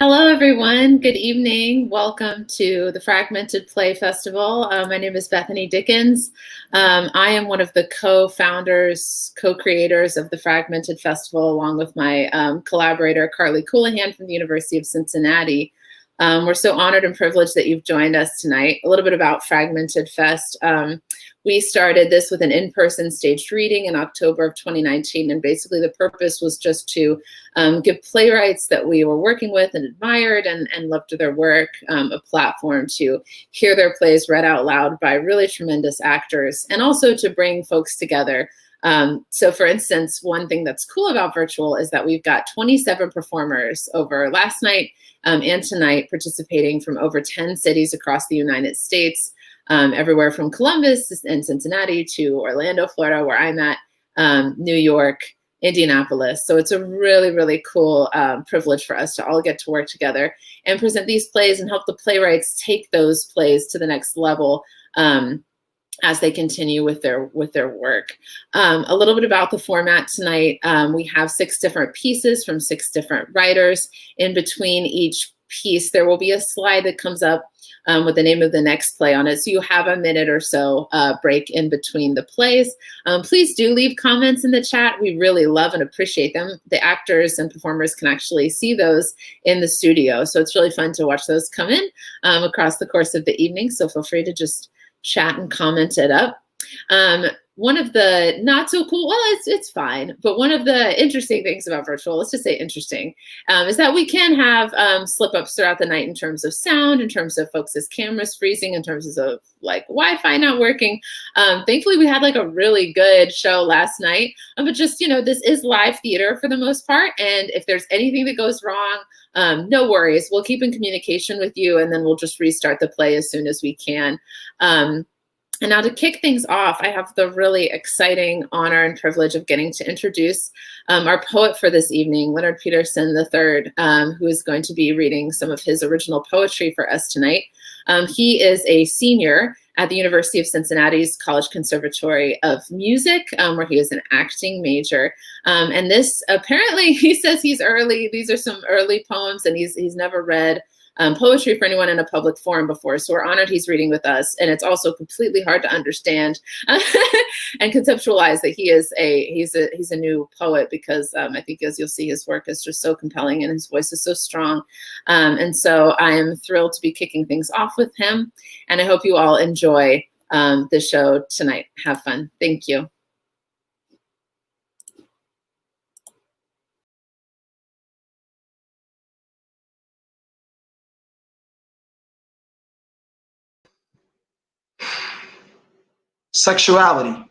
Hello, everyone. Good evening. Welcome to the Fragmented Play Festival. My name is Bethany Dickens. I am one of the co-founders, co-creators of the Fragmented Festival, along with my collaborator, Carlee Coulehan from the University of Cincinnati. We're so honored and privileged that you've joined us tonight. A little bit about Fragmented Fest. We started this with an in-person staged reading in October of 2019, and basically the purpose was just to give playwrights that we were working with and admired and loved their work a platform to hear their plays read out loud by really tremendous actors, and also to bring folks together. So for instance, one thing that's cool about virtual is that we've got 27 performers over last night and tonight participating from over 10 cities across the United States. Everywhere from Columbus and Cincinnati to Orlando, Florida, where I'm at, New York, Indianapolis. So it's a really, really cool privilege for us to all get to work together and present these plays and help the playwrights take those plays to the next level as they continue with their work. A little bit about the format tonight. We have 6 different pieces from 6 different writers. In between each piece, there will be a slide that comes up with the name of the next play on it. So you have a minute or so break in between the plays. Please do leave comments in the chat. We really love and appreciate them. The actors and performers can actually see those in the studio. So it's really fun to watch those come in across the course of the evening. So feel free to just chat and comment it up. One of the not so cool, well, it's fine, but one of the interesting things about virtual, let's just say interesting, is that we can have slip-ups throughout the night in terms of sound, in terms of folks' cameras freezing, in terms of like Wi-Fi not working. Thankfully, we had like a really good show last night, but just, you know, this is live theater for the most part, and if there's anything that goes wrong, no worries. We'll keep in communication with you, and then we'll just restart the play as soon as we can. And now to kick things off, I have the really exciting honor and privilege of getting to introduce our poet for this evening, Leonard Peterson III, who is going to be reading some of his original poetry for us tonight. He is a senior at the University of Cincinnati's College Conservatory of Music, where he is an acting major. And this, apparently, he says he's early. These are some early poems, and he's never read poetry for anyone in a public forum before. So we're honored he's reading with us. And it's also completely hard to understand and conceptualize that he's a new poet, because I think, as you'll see, his work is just so compelling and his voice is so strong. And so I am thrilled to be kicking things off with him. And I hope you all enjoy the show tonight. Have fun. Thank you. Sexuality.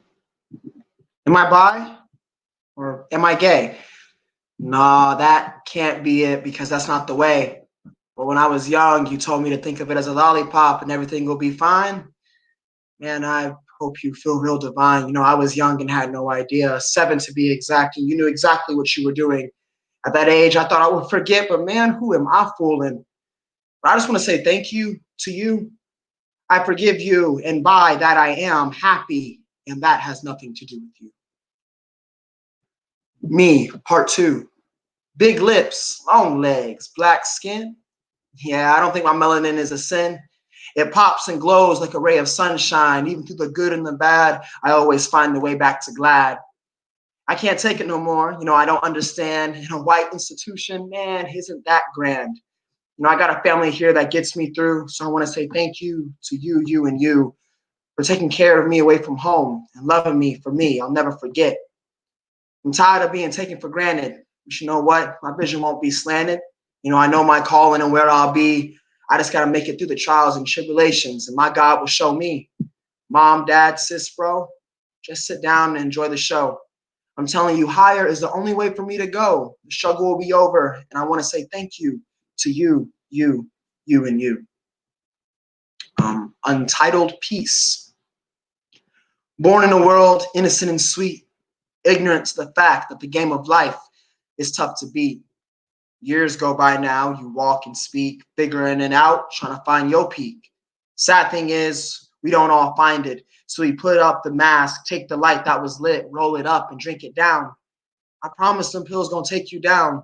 Am I bi or am I gay? Nah, that can't be it, because that's not the way. But when I was young, you told me to think of it as a lollipop and everything will be fine. Man, I hope you feel real divine. You know, I was young and had no idea. 7 to be exact, and you knew exactly what you were doing. At that age, I thought I would forget, but man, who am I fooling? But I just want to say thank you to you. I forgive you, and by that I am happy, and that has nothing to do with you. Me, part 2. Big lips, long legs, black skin. Yeah, I don't think my melanin is a sin. It pops and glows like a ray of sunshine. Even through the good and the bad, I always find the way back to glad. I can't take it no more. You know, I don't understand. In a white institution, man, isn't that grand? You know, I got a family here that gets me through. So I want to say thank you to you, you, and you for taking care of me away from home and loving me for me. I'll never forget. I'm tired of being taken for granted. But you know what? My vision won't be slanted. You know, I know my calling and where I'll be. I just got to make it through the trials and tribulations, and my God will show me. Mom, dad, sis, bro, just sit down and enjoy the show. I'm telling you, higher is the only way for me to go. The struggle will be over, and I want to say thank you to you, you, and you. Untitled Piece. Born in a world innocent and sweet, ignorant to the fact that the game of life is tough to beat. Years go by now, you walk and speak, figuring it out, trying to find your peak. Sad thing is, we don't all find it. So we put up the mask, take the light that was lit, roll it up and drink it down. I promise them pills gonna take you down.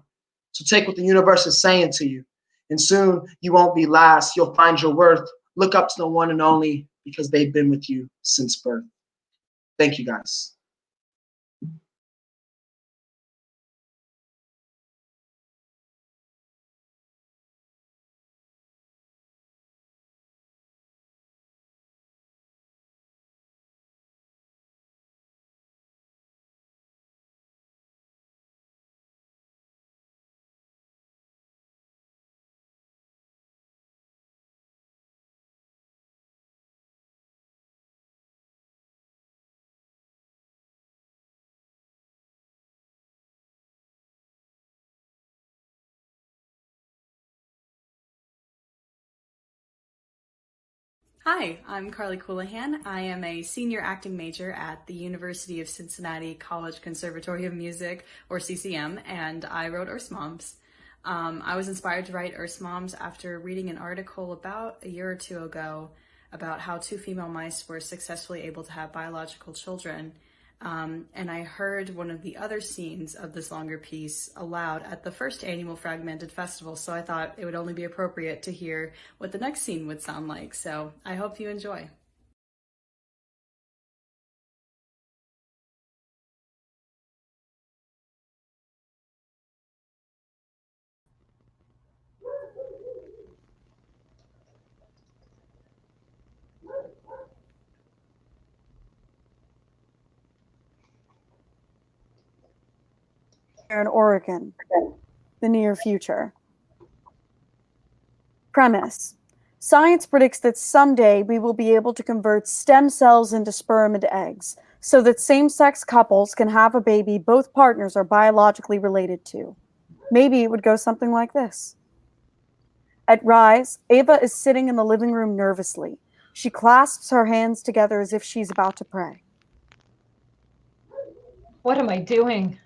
So take what the universe is saying to you. And soon you won't be last. You'll find your worth. Look up to the one and only because they've been with you since birth. Thank you, guys. Hi, I'm Carlee Coulehan. I am a senior acting major at the University of Cincinnati College Conservatory of Music, or CCM, and I wrote Earth's Moms. I was inspired to write Earth's Moms after reading an article about a year or two ago about how two female mice were successfully able to have biological children. And I heard one of the other scenes of this longer piece aloud at the first annual Fragmented Festival, so I thought it would only be appropriate to hear what the next scene would sound like. So I hope you enjoy. In Oregon, the near future. Premise. Science predicts that someday we will be able to convert stem cells into sperm and eggs so that same-sex couples can have a baby both partners are biologically related to. Maybe it would go something like this. At Rise, Ava is sitting in the living room nervously. She clasps her hands together as if she's about to pray. What am I doing?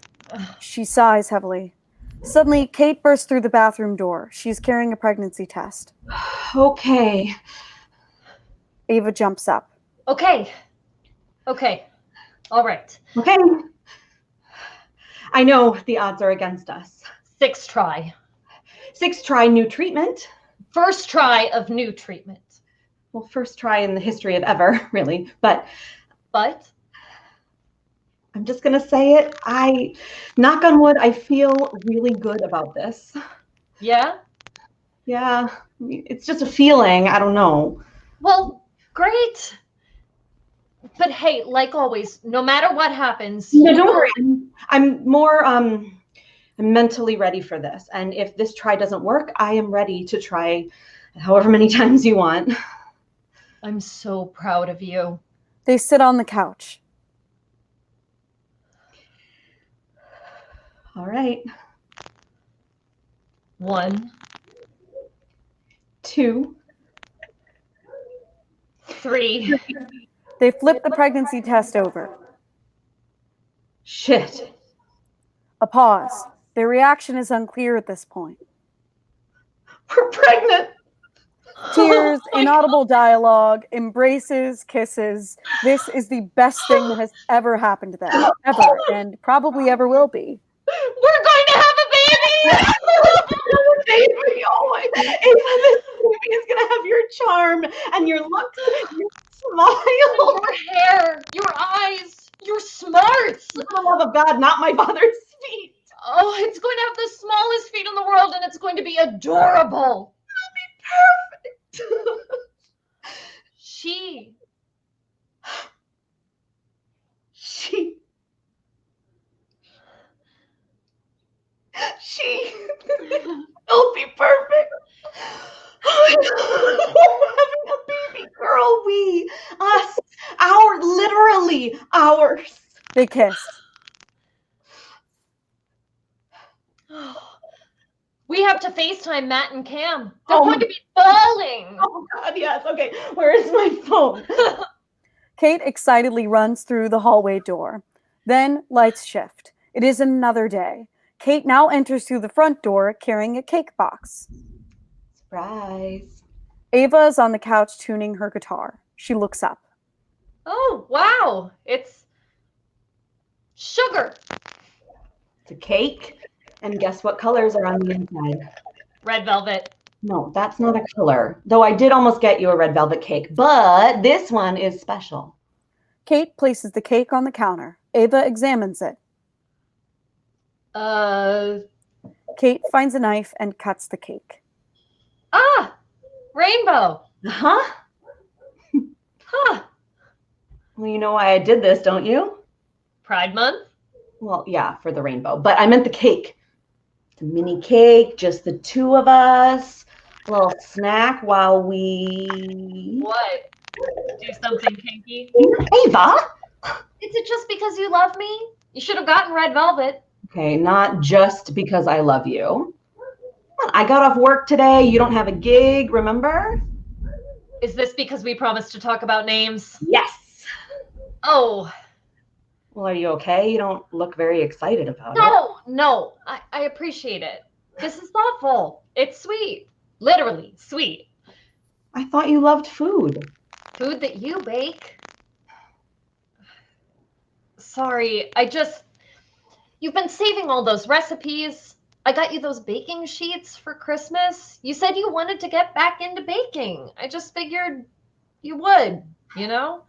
She sighs heavily. Suddenly, Kate bursts through the bathroom door. She's carrying a pregnancy test. Okay. Ava jumps up. Okay. All right. Okay. I know the odds are against us. 6th try. 6th try, new treatment. First try of new treatment. Well, first try in the history of ever, really. But I'm just going to say it. Knock on wood, I feel really good about this. Yeah? Yeah. It's just a feeling. I don't know. Well, great. But hey, like always, no matter what happens. No, don't worry. I'm more I'm mentally ready for this. And if this try doesn't work, I am ready to try however many times you want. I'm so proud of you. They sit on the couch. All right. 1, 2, 3. They flip the pregnancy test over. Shit. A pause. Their reaction is unclear at this point. We're pregnant. Tears, Oh inaudible dialogue, embraces, kisses. This is the best thing that has ever happened to them. Ever. And probably ever will be. We're going to have a baby! Baby, oh my, Ava, this baby is gonna have your charm and your looks, your smile. Your hair, your eyes, your smarts. For the love of God, not my father's feet. Oh, it's going to have the smallest feet in the world, and it's going to be adorable. It'll be perfect. She will be perfect. We're having a baby girl. Us, literally ours. They kiss. We have to FaceTime Matt and Cam. They're going to be bawling. Oh God, yes. Okay, where is my phone? Kate excitedly runs through the hallway door. Then lights shift. It is another day. Kate now enters through the front door carrying a cake box. Surprise. Ava is on the couch tuning her guitar. She looks up. Oh, wow. It's sugar. It's a cake. And guess what colors are on the inside? Red velvet. No, that's not a color. Though I did almost get you a red velvet cake, but this one is special. Kate places the cake on the counter. Ava examines it. Kate finds a knife and cuts the cake. Ah, rainbow. Huh? Huh. Well, you know why I did this, don't you? Pride Month? Well, yeah, for the rainbow, but I meant the cake. The mini cake, just the two of us. A little snack while we... What? Do something kinky? Ava! Is it just because you love me? You should have gotten red velvet. Okay, not just because I love you. Come on, I got off work today. You don't have a gig, remember? Is this because we promised to talk about names? Yes. Oh. Well, are you okay? You don't look very excited about it. No, I appreciate it. This is thoughtful. It's sweet. Literally sweet. I thought you loved food. Food that you bake. Sorry, you've been saving all those recipes. I got you those baking sheets for Christmas. You said you wanted to get back into baking. I just figured you would, you know?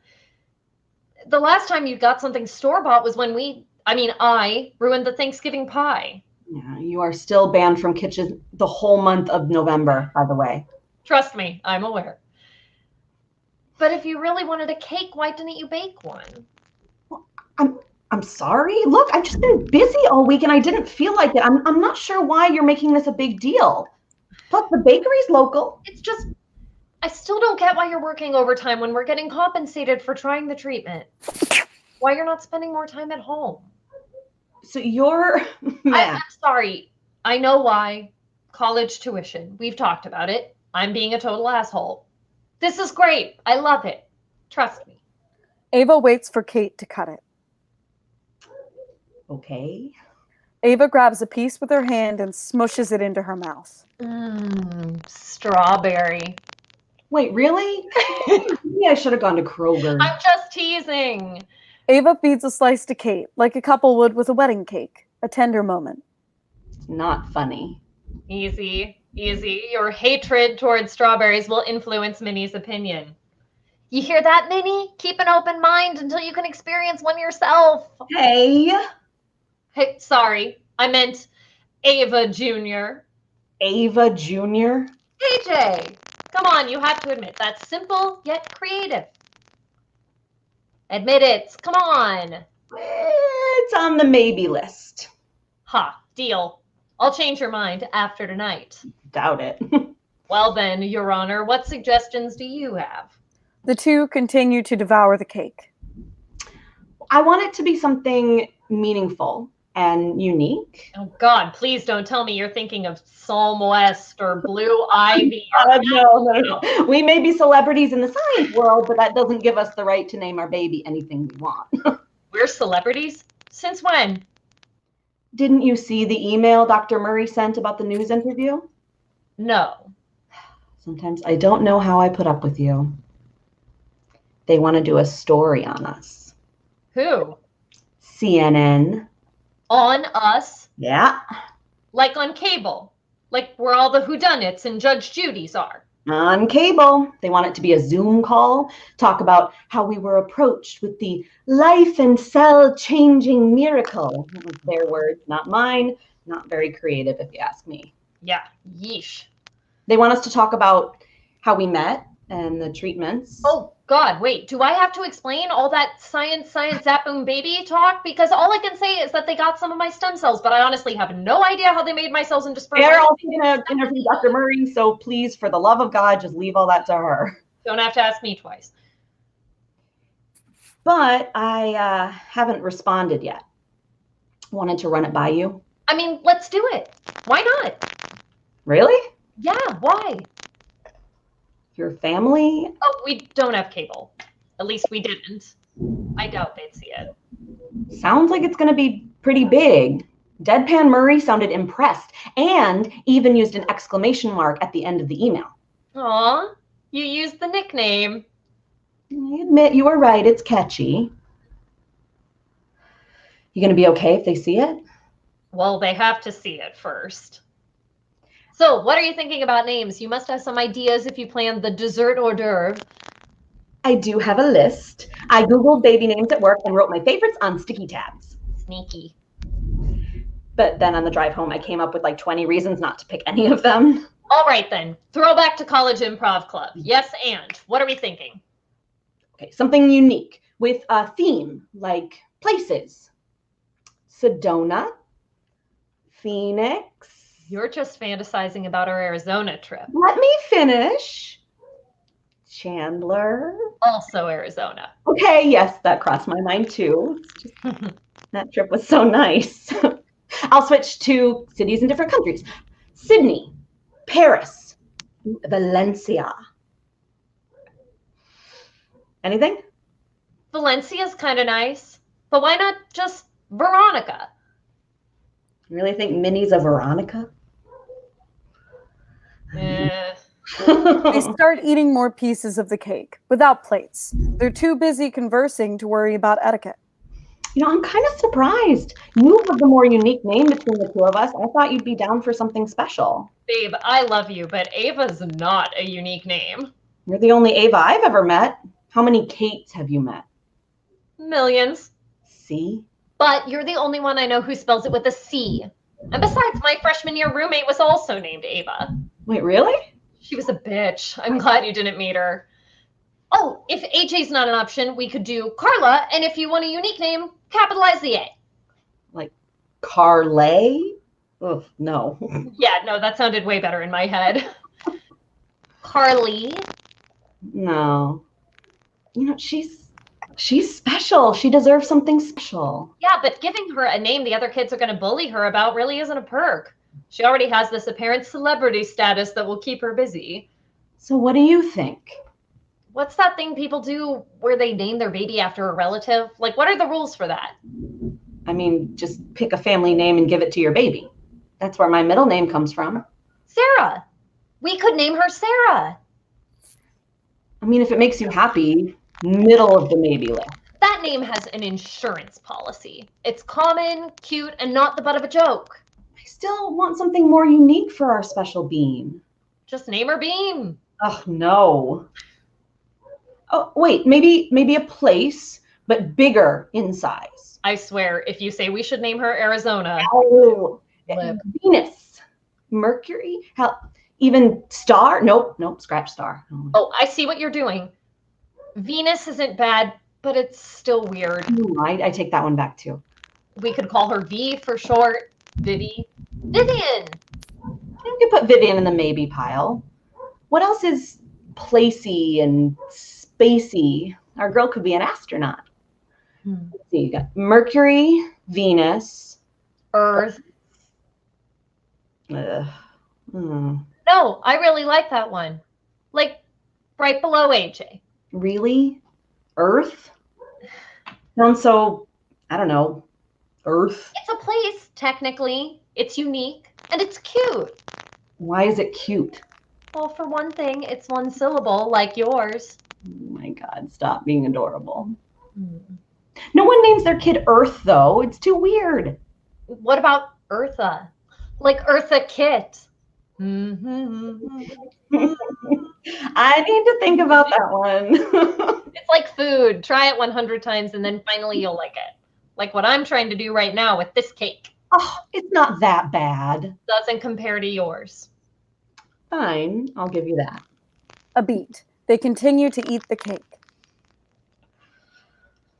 The last time you got something store-bought was when I ruined the Thanksgiving pie. Yeah, you are still banned from kitchens the whole month of November, by the way. Trust me, I'm aware. But if you really wanted a cake, why didn't you bake one? I'm sorry. Look, I've just been busy all week and I didn't feel like it. I'm not sure why you're making this a big deal. Plus, the bakery's local. It's just, I still don't get why you're working overtime when we're getting compensated for trying the treatment. Why you're not spending more time at home. So you're... I'm sorry. I know why. College tuition. We've talked about it. I'm being a total asshole. This is great. I love it. Trust me. Ava waits for Kate to cut it. Okay. Ava grabs a piece with her hand and smushes it into her mouth. Strawberry. Wait, really? Maybe I should have gone to Kroger. I'm just teasing. Ava feeds a slice to Kate, like a couple would with a wedding cake. A tender moment. It's not funny. Easy. Your hatred towards strawberries will influence Minnie's opinion. You hear that, Minnie? Keep an open mind until you can experience one yourself. Hey, Sorry. I meant Ava Jr. Ava Jr.? AJ! Come on, you have to admit, that's simple yet creative. Admit it. Come on. It's on the maybe list. Ha, deal. I'll change your mind after tonight. Doubt it. Well then, Your Honor, what suggestions do you have? The two continue to devour the cake. I want it to be something meaningful and unique. Oh God, please don't tell me you're thinking of Psalm West or Blue Ivy. No. We may be celebrities in the science world, but that doesn't give us the right to name our baby anything we want. We're celebrities? Since when? Didn't you see the email Dr. Murray sent about the news interview? No. Sometimes I don't know how I put up with you. They want to do a story on us. Who? CNN. On us? Yeah. Like on cable? Like where all the whodunits and Judge Judy's are? On cable. They want it to be a Zoom call, talk about how we were approached with the life and cell-changing miracle. That was their words, not mine. Not very creative, if you ask me. Yeah, yeesh. They want us to talk about how we met and the treatments. Oh, God, wait. Do I have to explain all that science, zap, boom, baby talk? Because all I can say is that they got some of my stem cells, but I honestly have no idea how they made my cells into sperm. They're also going to interview Dr. Murray, so please, for the love of God, just leave all that to her. Don't have to ask me twice. But I haven't responded yet. Wanted to run it by you. I mean, let's do it. Why not? Really? Yeah, why? Your family? Oh, we don't have cable. At least we didn't. I doubt they'd see it. Sounds like it's going to be pretty big. Deadpan Murray sounded impressed and even used an exclamation mark at the end of the email. Aw, you used the nickname. I admit you were right. It's catchy. You going to be okay if they see it? Well, they have to see it first. So, what are you thinking about names? You must have some ideas if you plan the dessert hors d'oeuvre. I do have a list. I Googled baby names at work and wrote my favorites on sticky tabs. Sneaky. But then on the drive home, I came up with like 20 reasons not to pick any of them. All right, then. Throwback to college improv club. Yes, and what are we thinking? Okay, something unique with a theme, like places. Sedona, Phoenix. You're just fantasizing about our Arizona trip. Let me finish. Chandler. Also Arizona. Okay, yes, that crossed my mind too. It's just, that trip was so nice. I'll switch to cities in different countries. Sydney, Paris, Valencia. Anything? Valencia's kind of nice, but why not just Veronica? You really think Minnie's a Veronica? Eh. They start eating more pieces of the cake without plates. They're too busy conversing to worry about etiquette. You know, I'm kind of surprised. You have the more unique name between the two of us. I thought you'd be down for something special. Babe, I love you, but Ava's not a unique name. You're the only Ava I've ever met. How many Kates have you met? Millions. See? But you're the only one I know who spells it with a C. And besides, my freshman year roommate was also named Ava. Wait, really? She was a bitch. I'm glad you didn't meet her. Oh, if AJ's not an option, we could do Carla, and if you want a unique name, capitalize the A. Like Carlee? Ugh, no. Yeah, no, that sounded way better in my head. Carlee. No. You know, she's special. She deserves something special. Yeah, but giving her a name the other kids are going to bully her about really isn't a perk. She already has this apparent celebrity status that will keep her busy. So what do you think? What's that thing people do where they name their baby after a relative? Like, what are the rules for that? I mean, just pick a family name and give it to your baby. That's where my middle name comes from. Sarah. We could name her Sarah. I mean, if it makes you happy, middle of the maybe list. That name has an insurance policy. It's common, cute, and not the butt of a joke. I still want something more unique for our special bean. Just name her Bean. Oh, no. Oh, wait, maybe a place, but bigger in size. I swear, if you say we should name her Arizona. Oh, Lip. Venus, Mercury, hell, even star? Nope, scratch star. Oh, I see what you're doing. Venus isn't bad, but it's still weird. I take that one back too. We could call her V for short. Vivi. Vivian! You could put Vivian in the maybe pile. What else is placey and spacey? Our girl could be an astronaut. Let's see, you got Mercury, Venus, Earth. Hmm. No, I really like that one. Like, right below AJ. Really? Earth? Sounds so, I don't know, Earth. It's a place, technically. It's unique. And it's cute. Why is it cute? Well, for one thing, it's one syllable, like yours. Oh my God, stop being adorable. No one names their kid Earth, though. It's too weird. What about Eartha? Like Eartha Kitt. I need to think about that one. It's like food. Try it 100 times and then finally you'll like it. Like what I'm trying to do right now with this cake. Oh, it's not that bad. Doesn't compare to yours. Fine, I'll give you that. A beat. They continue to eat the cake.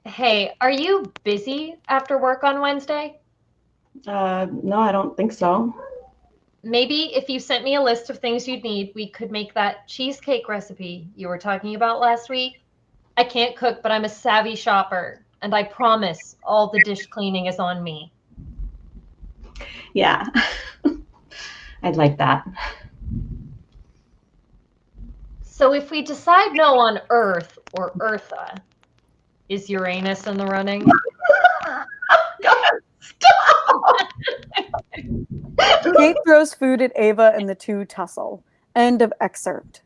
Hey, are you busy after work on Wednesday? No, I don't think so. Maybe if you sent me a list of things you'd need, we could make that cheesecake recipe you were talking about last week. I can't cook, but I'm a savvy shopper, and I promise all the dish cleaning is on me. Yeah, I'd like that. So if we decide no on Earth or Eartha, is Uranus in the running? God, stop! Kate throws food at Ava and the two tussle. End of excerpt.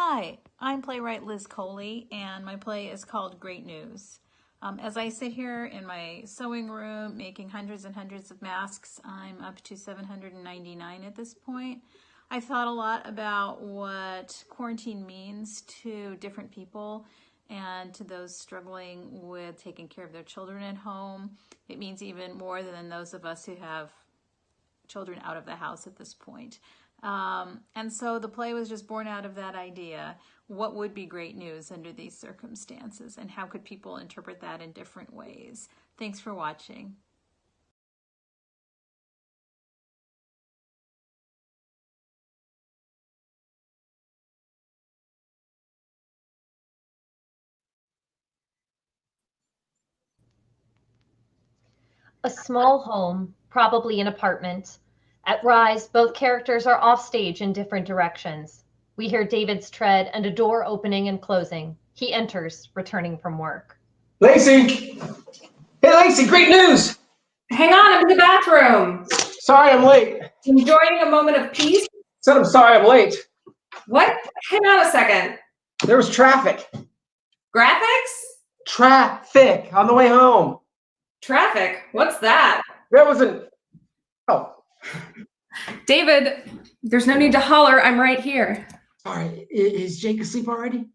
Hi, I'm playwright Liz Coley, and my play is called Great News. As I sit here in my sewing room making hundreds and hundreds of masks, I'm up to 799 at this point. I've thought a lot about what quarantine means to different people and to those struggling with taking care of their children at home. It means even more than those of us who have children out of the house at this point. And so the play was just born out of that idea. What would be great news under these circumstances, and how could people interpret that in different ways? Thanks for watching. A small home, probably an apartment. At Rise, both characters are off stage in different directions. We hear David's tread and a door opening and closing. He enters, returning from work. Lacey! Hey, Lacey, great news! Hang on, I'm in the bathroom. Sorry I'm late. Enjoying a moment of peace? Said I'm sorry I'm late. What? Hang on a second. There was traffic. Graphics? Traffic on the way home. Traffic? What's that? There wasn't. Oh, David, there's no need to holler. I'm right here. sorry. Is Jake asleep already?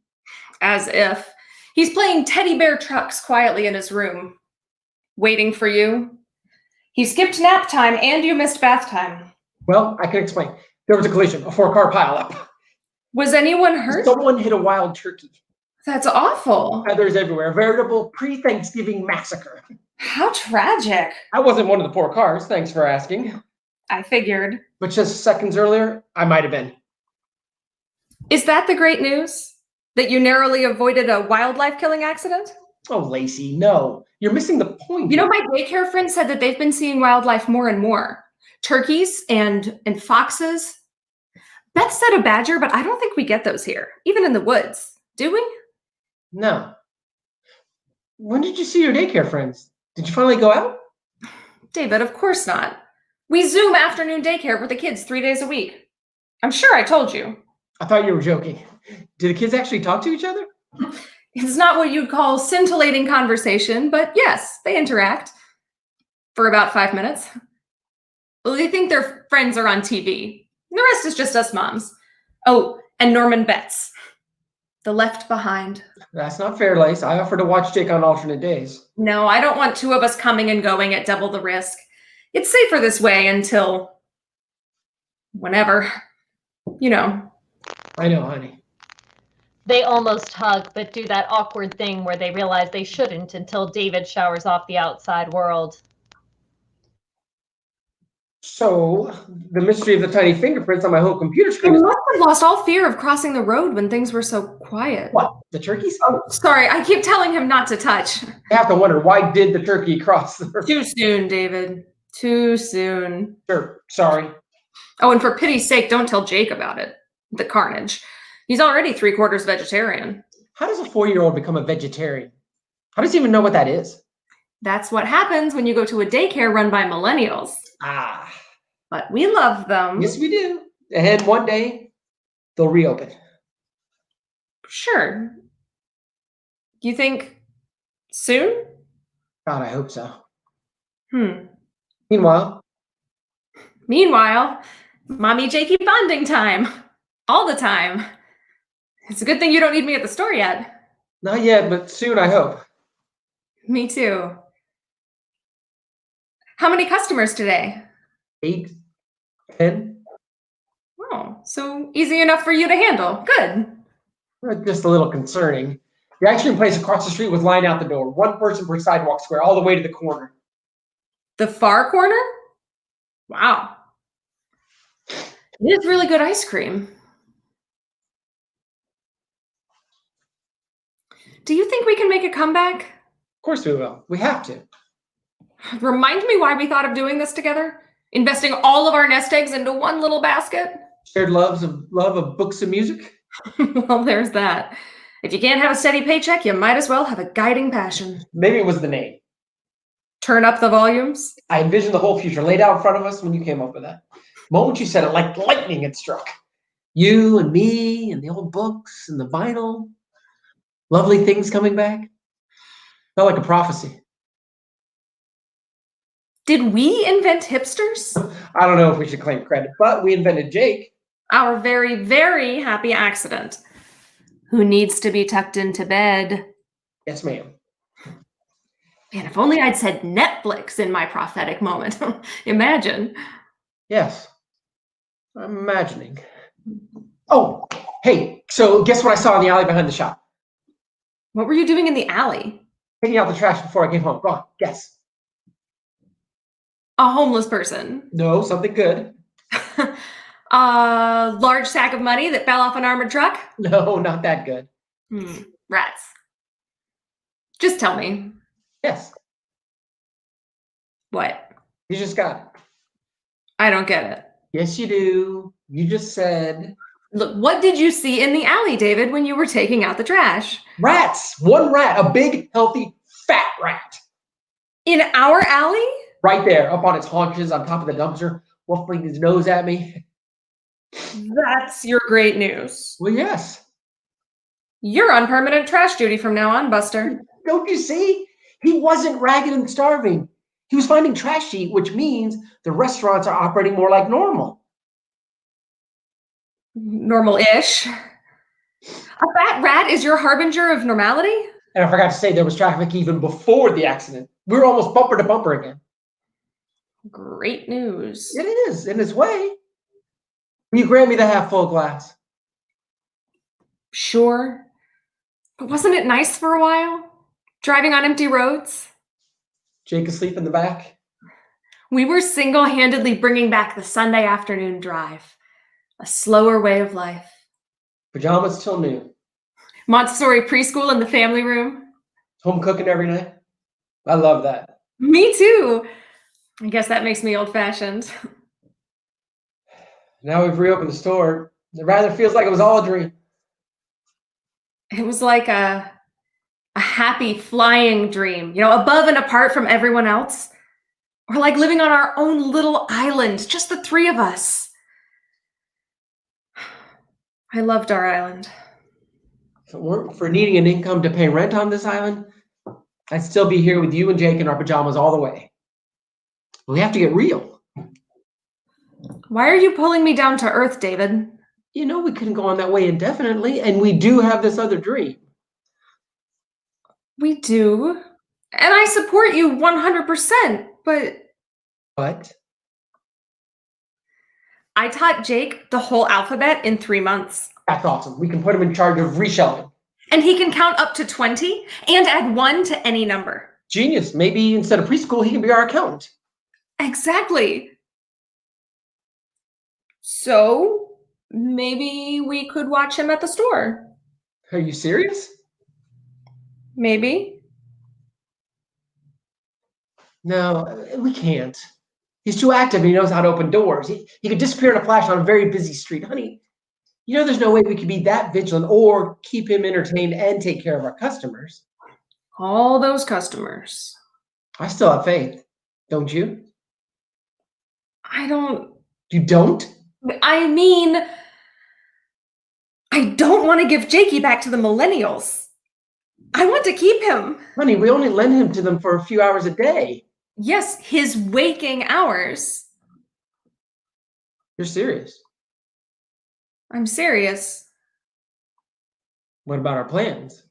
As if. He's playing teddy bear trucks quietly in his room. Waiting for you. He skipped nap time and you missed bath time. Well, I can explain. There was a collision, a 4-car pileup. Was anyone hurt? Someone hit a wild turkey. That's awful. Feathers everywhere. A veritable pre-Thanksgiving massacre. How tragic. I wasn't one of the 4 cars, thanks for asking. I figured. But just seconds earlier, I might have been. Is that the great news? That you narrowly avoided a wildlife killing accident? Oh, Lacey, no. You're missing the point. You know, my daycare friend said that they've been seeing wildlife more and more. Turkeys and foxes. Beth said a badger, but I don't think we get those here, even in the woods. Do we? No. When did you see your daycare friends? Did you finally go out? David, of course not. We Zoom afternoon daycare with the kids 3 days a week. I'm sure I told you. I thought you were joking. Did the kids actually talk to each other? It's not what you'd call scintillating conversation, but yes, they interact for about 5 minutes. Well, they think their friends are on TV. The rest is just us moms. Oh, and Norman Betts, the Left Behind. That's not fair, Lace. I offered to watch Jake on alternate days. No, I don't want 2 of us coming and going at double the risk. It's safer this way until whenever, you know. I know, honey. They almost hug, but do that awkward thing where they realize they shouldn't until David showers off the outside world. So, the mystery of the tiny fingerprints on my whole computer I screen is... must have lost all fear of crossing the road when things were so quiet. What? The turkeys? Oh, sorry, I keep telling him not to touch. I have to wonder, why did the turkey cross the... Too soon, David. Too soon. Sure, sorry. Oh, and for pity's sake, don't tell Jake about it. The carnage. He's already 3/4 vegetarian. How does a 4-year-old become a vegetarian? How does he even know what that is? That's what happens when you go to a daycare run by millennials. Ah. But we love them. Yes, we do. And one day, they'll reopen. Sure. You think soon? God, I hope so. Meanwhile, Mommy Jakey bonding time. All the time. It's a good thing you don't need me at the store yet. Not yet, but soon, I hope. Me too. How many customers today? 8, 10. Oh, so easy enough for you to handle. Good. Just a little concerning. The ice cream place across the street was lined out the door. 1 person per sidewalk square, all the way to the corner. The far corner? Wow. It is really good ice cream. Do you think we can make a comeback? Of course we will. We have to. Remind me why we thought of doing this together? Investing all of our nest eggs into one little basket? Shared love of books and music? Well, there's that. If you can't have a steady paycheck, you might as well have a guiding passion. Maybe it was the name. Turn up the volumes? I envisioned the whole future laid out in front of us when you came up with that. The moment you said it, like lightning had struck. You and me and the old books and the vinyl. Lovely things coming back. Felt like a prophecy. Did we invent hipsters? I don't know if we should claim credit, but we invented Jake. Our very, very happy accident. Who needs to be tucked into bed? Yes, ma'am. Man, if only I'd said Netflix in my prophetic moment. Imagine. Yes. I'm imagining. Oh, hey, so guess what I saw in the alley behind the shop? What were you doing in the alley? Taking out the trash before I came home. Go on, guess. A homeless person. No, something good. A large sack of money that fell off an armored truck? No, not that good. Rats. Just tell me. Yes. What? You just got it. I don't get it. Yes, you do. You just said... Look, what did you see in the alley, David, when you were taking out the trash? Rats. One rat. A big, healthy, fat rat. In our alley? Right there, up on its haunches, on top of the dumpster, waffling his nose at me. That's your great news. Well, yes. You're on permanent trash duty from now on, Buster. Don't you see? He wasn't ragged and starving. He was finding trash to eat, which means the restaurants are operating more like normal. Normal-ish. A fat rat is your harbinger of normality? And I forgot to say there was traffic even before the accident. We were almost bumper to bumper again. Great news. It is, in its way. Will you grant me the half full glass? Sure. But wasn't it nice for a while? Driving on empty roads? Jake asleep in the back? We were single-handedly bringing back the Sunday afternoon drive. A slower way of life. Pajamas till noon. Montessori preschool in the family room. Home cooking every night. I love that. Me too. I guess that makes me old-fashioned. Now we've reopened the store. It rather feels like it was all a dream. It was like a happy flying dream, above and apart from everyone else. Or like living on our own little island, just the three of us. I loved our island. If it weren't for needing an income to pay rent on this island, I'd still be here with you and Jake in our pajamas all the way. We have to get real. Why are you pulling me down to earth, David? You know we couldn't go on that way indefinitely, and we do have this other dream. We do. And I support you 100%, but... What? I taught Jake the whole alphabet in 3 months. That's awesome. We can put him in charge of reshelling. And he can count up to 20 and add 1 to any number. Genius. Maybe instead of preschool, he can be our accountant. Exactly. So maybe we could watch him at the store. Are you serious? Maybe. No, we can't. He's too active and he knows how to open doors. He could disappear in a flash on a very busy street. Honey, there's no way we could be that vigilant or keep him entertained and take care of our customers. All those customers. I still have faith. Don't you? I don't. You don't? I mean, I don't want to give Jakey back to the millennials. I want to keep him. Honey, we only lend him to them for a few hours a day. Yes, his waking hours. You're serious? I'm serious. What about our plans?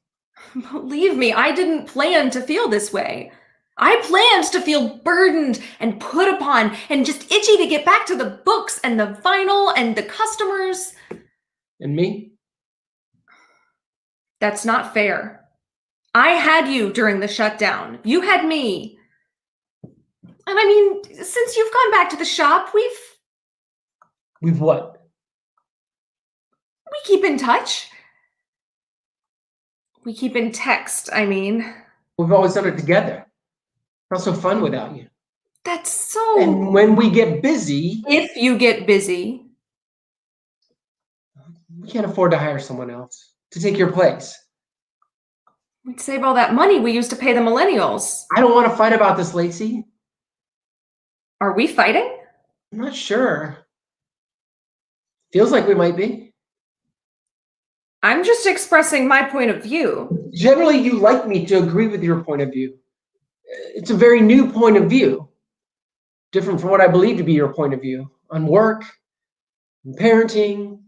Believe me, I didn't plan to feel this way. I planned to feel burdened and put upon and just itchy to get back to the books and the vinyl and the customers. And me? That's not fair. I had you during the shutdown. You had me. And I mean, since you've gone back to the shop, We've what? We keep in touch. We keep in text, I mean. We've always done it together. Not so fun without you. That's so... And when we get busy... If you get busy. We can't afford to hire someone else to take your place. We'd save all that money we used to pay the millennials. I don't want to fight about this, Lacey. Are we fighting? I'm not sure. Feels like we might be. I'm just expressing my point of view. Generally, you like me to agree with your point of view. It's a very new point of view, different from what I believe to be your point of view on work, and parenting,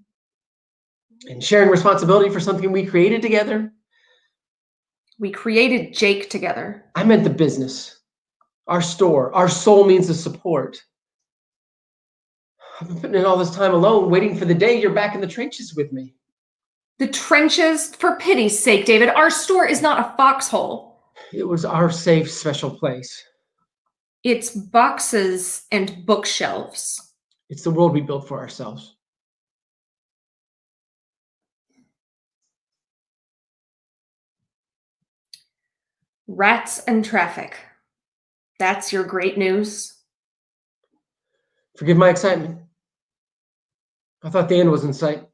and sharing responsibility for something we created together. We created Jake together. I meant the business, our store, our sole means of support. I've been putting in all this time alone, waiting for the day you're back in the trenches with me. The trenches? For pity's sake, David, our store is not a foxhole. It was our safe, special place. It's boxes and bookshelves. It's the world we built for ourselves. Rats and traffic. That's your great news? Forgive my excitement. I thought the end was in sight.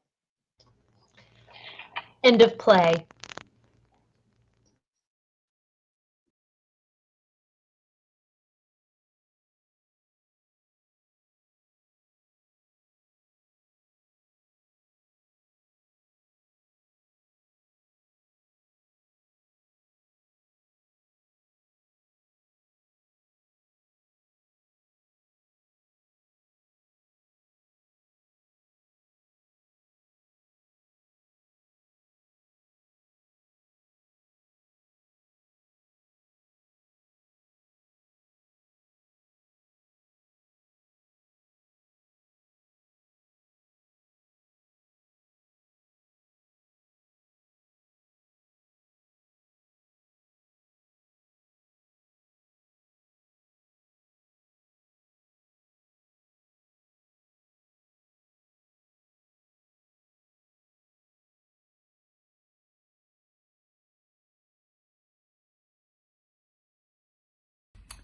End of play.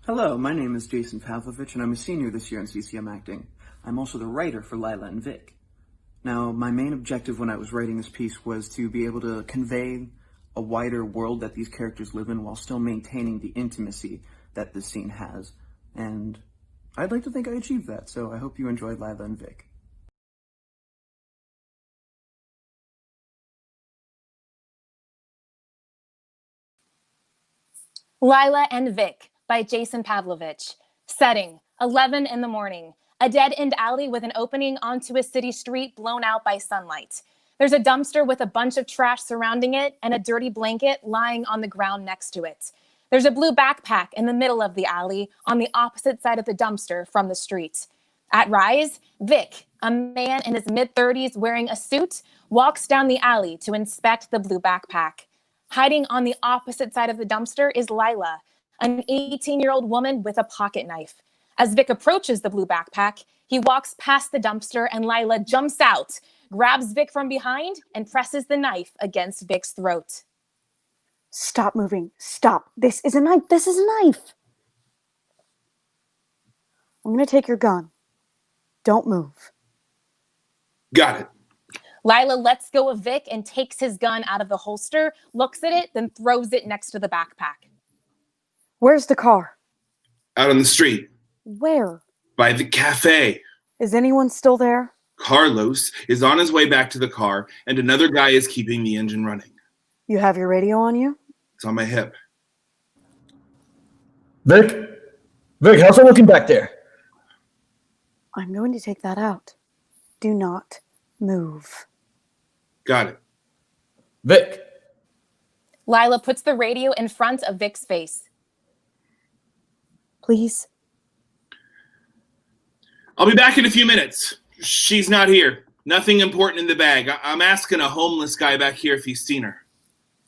Hello, my name is Jason Pavlovich, and I'm a senior this year in CCM acting. I'm also the writer for Lyla and Vic. Now, my main objective when I was writing this piece was to be able to convey a wider world that these characters live in while still maintaining the intimacy that this scene has. And I'd like to think I achieved that, so I hope you enjoyed Lyla and Vic. Lyla and Vic by Jason Pavlovich. Setting, 11 in the morning. A dead-end alley with an opening onto a city street blown out by sunlight. There's a dumpster with a bunch of trash surrounding it and a dirty blanket lying on the ground next to it. There's a blue backpack in the middle of the alley on the opposite side of the dumpster from the street. At Rise, Vic, a man in his mid-30s wearing a suit, walks down the alley to inspect the blue backpack. Hiding on the opposite side of the dumpster is Lyla, an 18-year-old woman with a pocket knife. As Vic approaches the blue backpack, he walks past the dumpster and Lyla jumps out, grabs Vic from behind, and presses the knife against Vic's throat. Stop moving. Stop. This is a knife. This is a knife. I'm going to take your gun. Don't move. Got it. Lyla lets go of Vic and takes his gun out of the holster, looks at it, then throws it next to the backpack. Where's the car? Out on the street. Where? By the cafe. Is anyone still there? Carlos is on his way back to the car, and another guy is keeping the engine running. You have your radio on you? It's on my hip. Vic, how's it looking back there? I'm going to take that out. Do not move. Got it. Vic. Lyla puts the radio in front of Vic's face. Please. I'll be back in a few minutes. She's not here. Nothing important in the bag. I'm asking a homeless guy back here if he's seen her.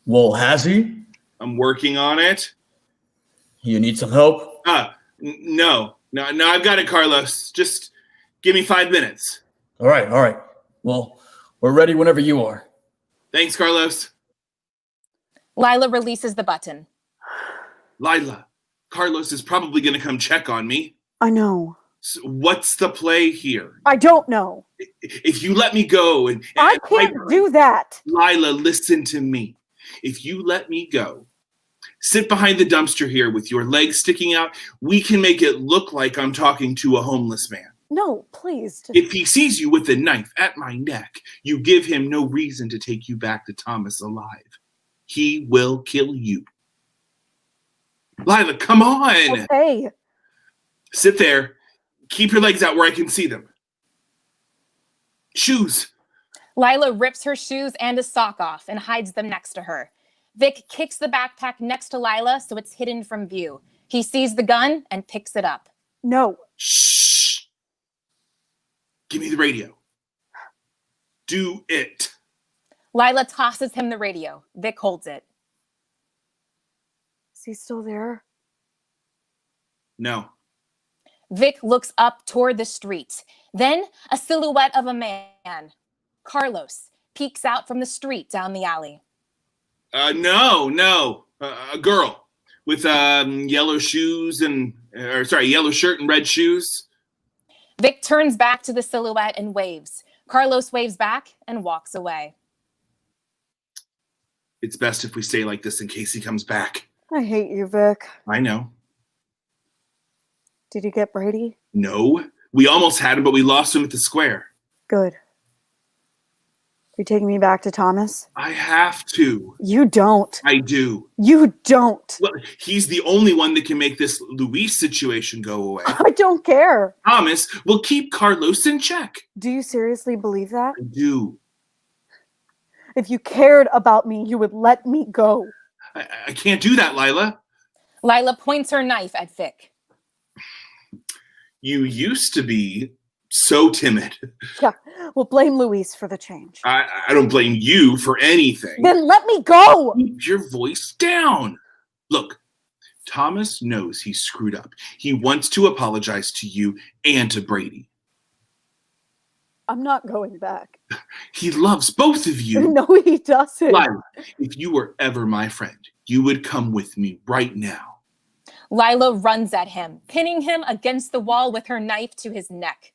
Well, has he? I'm working on it. You need some help? No, I've got it, Carlos. Just give me 5 minutes. All right. Well, we're ready whenever you are. Thanks, Carlos. Lyla releases the button. Lyla, Carlos is probably going to come check on me. I know. So what's the play here? I don't know. If you let me go and I can't do that. Lyla, listen to me. If you let me go, sit behind the dumpster here with your legs sticking out, we can make it look like I'm talking to a homeless man. No, please. If he sees you with a knife at my neck, you give him no reason to take you back to Thomas alive. He will kill you. Lyla, come on! Okay. Sit there. Keep your legs out where I can see them. Shoes. Lyla rips her shoes and a sock off and hides them next to her. Vic kicks the backpack next to Lyla so it's hidden from view. He sees the gun and picks it up. No. Shh. Give me the radio. Do it. Lyla tosses him the radio. Vic holds it. Is he still there? No. Vic looks up toward the street. Then a silhouette of a man, Carlos, peeks out from the street down the alley. No. A girl with yellow shoes yellow shirt and red shoes. Vic turns back to the silhouette and waves. Carlos waves back and walks away. It's best if we stay like this in case he comes back. I hate you, Vic. I know. Did you get Brady? No. We almost had him, but we lost him at the square. Good. You taking me back to Thomas? I have to. You don't. I do. You don't. Well, he's the only one that can make this Luis situation go away. I don't care. Thomas will keep Carlos in check. Do you seriously believe that? I do. If you cared about me, you would let me go. I can't do that, Lyla. Lyla points her knife at Vic. You used to be so timid. Yeah, well, blame Luis for the change. I don't blame you for anything. Then let me go! Keep your voice down. Look, Thomas knows he screwed up. He wants to apologize to you and to Brady. I'm not going back. He loves both of you. No, he doesn't. Lyla, if you were ever my friend, you would come with me right now. Lyla runs at him, pinning him against the wall with her knife to his neck.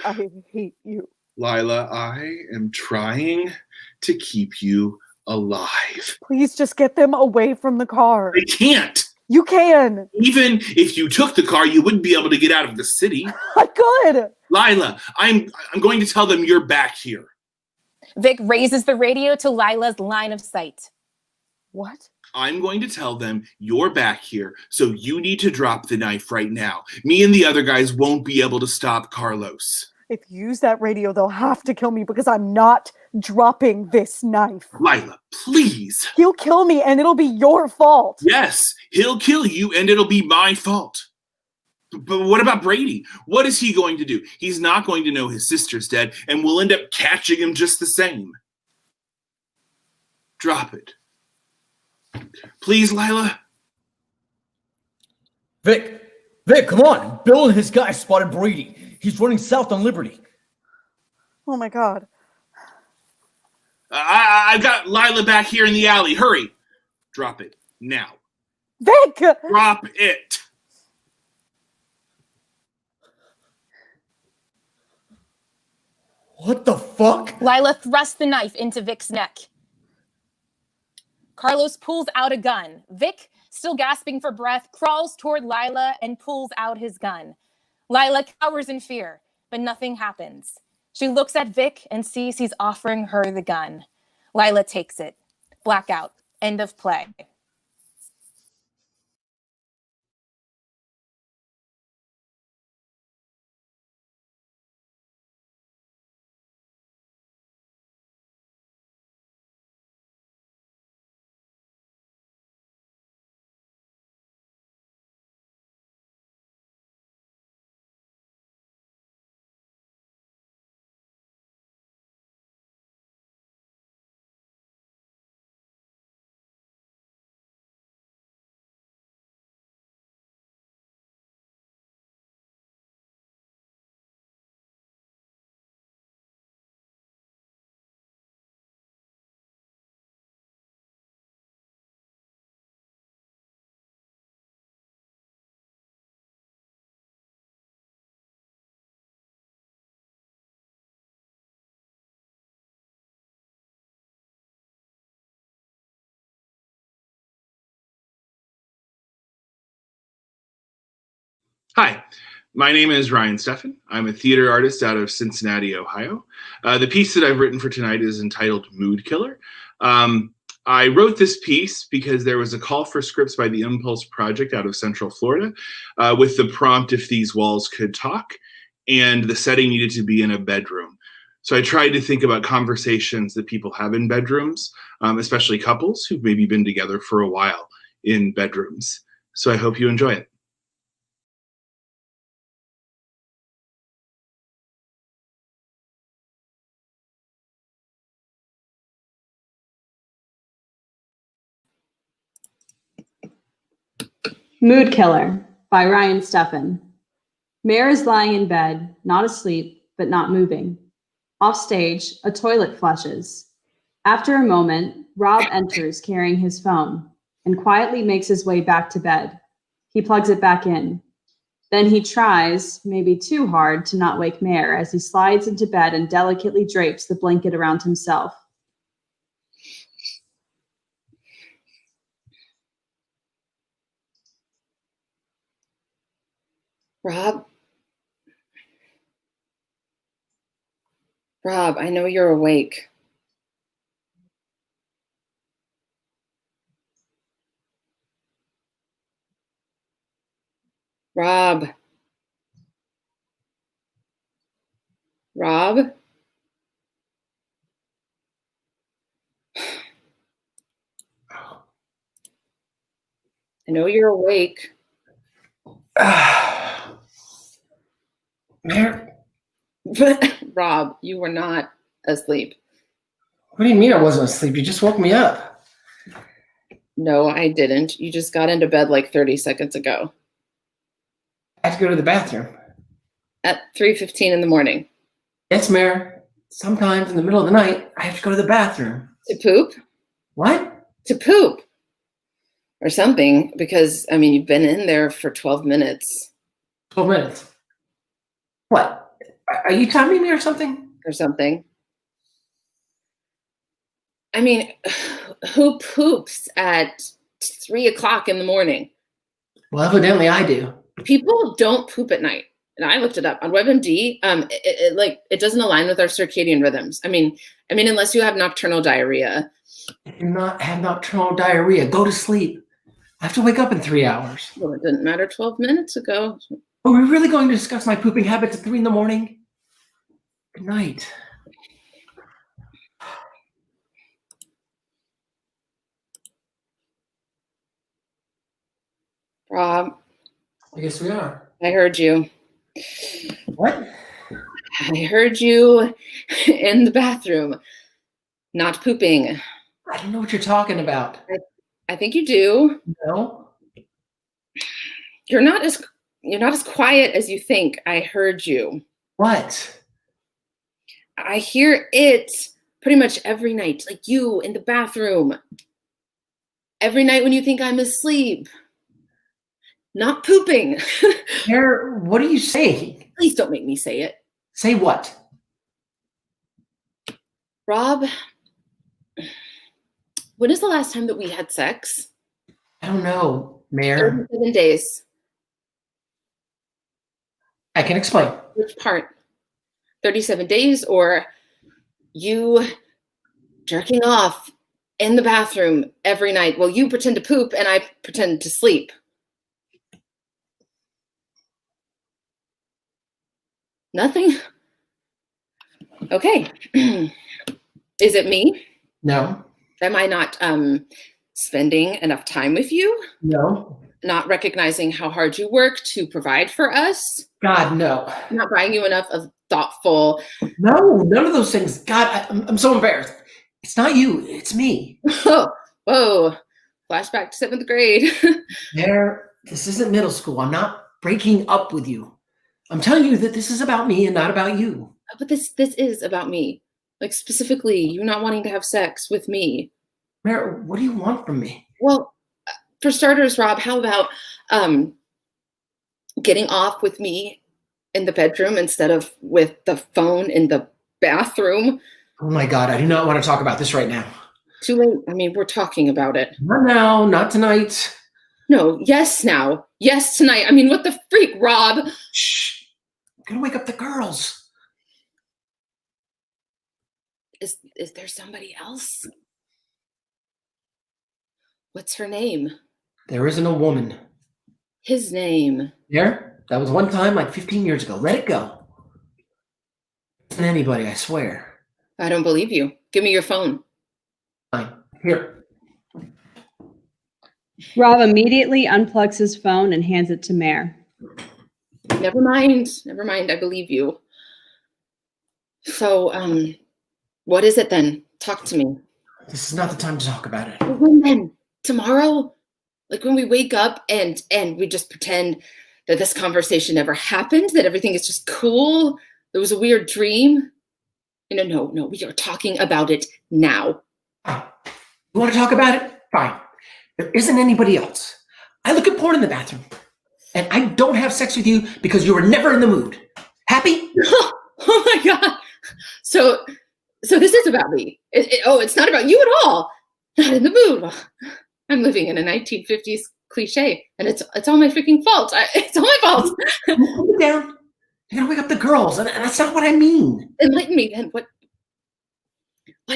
I hate you. Lyla, I am trying to keep you alive. Please just get them away from the car. I can't. You can. Even if you took the car, you wouldn't be able to get out of the city. I could. Lyla, I'm going to tell them you're back here. Vic raises the radio to Lyla's line of sight. What? I'm going to tell them you're back here, so you need to drop the knife right now. Me and the other guys won't be able to stop Carlos. If you use that radio, they'll have to kill me because I'm not dropping this knife. Lyla, please. He'll kill me and it'll be your fault. Yes, he'll kill you and it'll be my fault. But what about Brady? What is he going to do? He's not going to know his sister's dead, and we'll end up catching him just the same. Drop it. Please, Lyla. Vic, come on. Bill and his guys spotted Brady. He's running south on Liberty. Oh my God. I've got Lyla back here in the alley. Hurry. Drop it now. Vic! Drop it. What the fuck? Lyla thrusts the knife into Vic's neck. Carlos pulls out a gun. Vic, still gasping for breath, crawls toward Lyla and pulls out his gun. Lyla cowers in fear, but nothing happens. She looks at Vic and sees he's offering her the gun. Lyla takes it. Blackout. End of play. Hi. My name is Ryan Steffen. I'm a theater artist out of Cincinnati, Ohio. The piece that I've written for tonight is entitled Mood Killer. I wrote this piece because there was a call for scripts by the Impulse Project out of Central Florida with the prompt, if these walls could talk, and the setting needed to be in a bedroom. So I tried to think about conversations that people have in bedrooms, especially couples who've maybe been together for a while in bedrooms. So I hope you enjoy it. Mood Killer by Ryan Steffen. Mayor is lying in bed, not asleep, but not moving. Off stage, a toilet flushes. After a moment, Rob enters carrying his phone and quietly makes his way back to bed. He plugs it back in. Then he tries, maybe too hard, to not wake Mayor as he slides into bed and delicately drapes the blanket around himself. Rob, I know you're awake. Rob. I know you're awake. Mayor? Rob, you were not asleep. What do you mean I wasn't asleep? You just woke me up. No, I didn't. You just got into bed like 30 seconds ago. I have to go to the bathroom. At 3:15 in the morning. Yes, Mayor. Sometimes in the middle of the night, I have to go to the bathroom. To poop? What? To poop. Or something, because, I mean, you've been in there for 12 minutes. 12 minutes? What? Are you timing me or something? Or something. I mean, who poops at 3 o'clock in the morning? Well, evidently I do. People don't poop at night. And I looked it up on WebMD. It doesn't align with our circadian rhythms. I mean, unless you have nocturnal diarrhea. I do not have nocturnal diarrhea. Go to sleep. I have to wake up in 3 hours. Well, it didn't matter 12 minutes ago. Are we really going to discuss my pooping habits at 3 in the morning? Good night. Rob. I guess we are. I heard you. What? I heard you in the bathroom, not pooping. I don't know what you're talking about. I think you do. No. You're not as quiet as you think. I heard you. What? I hear it pretty much every night, like you in the bathroom. Every night when you think I'm asleep. Not pooping. Mayor, what are you saying? Please don't make me say it. Say what? Rob, when is the last time that we had sex? I don't know, Mayor. 37 days. I can explain. Which part? 37 days or you jerking off in the bathroom every night? Well, you pretend to poop and I pretend to sleep. Nothing? Okay. Is it me? No. Am I not spending enough time with you? No. Not recognizing how hard you work to provide for us? God, no. Not buying you enough of thoughtful... No, none of those things. God, I'm so embarrassed. It's not you. It's me. Oh, whoa. Flashback to 7th grade. Mayor, this isn't middle school. I'm not breaking up with you. I'm telling you that this is about me and not about you. But this is about me. Like, specifically, you not wanting to have sex with me. Mayor, what do you want from me? Well, for starters, Rob, how about getting off with me in the bedroom instead of with the phone in the bathroom? Oh my God, I do not want to talk about this right now. Too late. I mean, we're talking about it. Not now, not tonight. No, yes now. Yes tonight. I mean, what the freak, Rob? Shh. I'm gonna wake up the girls. Is there somebody else? What's her name? There isn't a woman. His name. There? That was one time like 15 years ago. Let it go. Isn't anybody, I swear. I don't believe you. Give me your phone. Fine. Here. Rob immediately unplugs his phone and hands it to Mare. Never mind. Never mind. I believe you. So, what is it then? Talk to me. This is not the time to talk about it. When then? Tomorrow? Like when we wake up and we just pretend that this conversation never happened, that everything is just cool. There was a weird dream. No, we are talking about it now. You want to talk about it? Fine. There isn't anybody else. I look at porn in the bathroom. And I don't have sex with you because you were never in the mood. Happy? Oh my God. So this is about me. It's not about you at all. Not in the mood. Well, I'm living in a 1950s cliche, and it's all my freaking fault. It's all my fault. Calm down. You're gonna wake up the girls, and that's not what I mean. Enlighten me then. What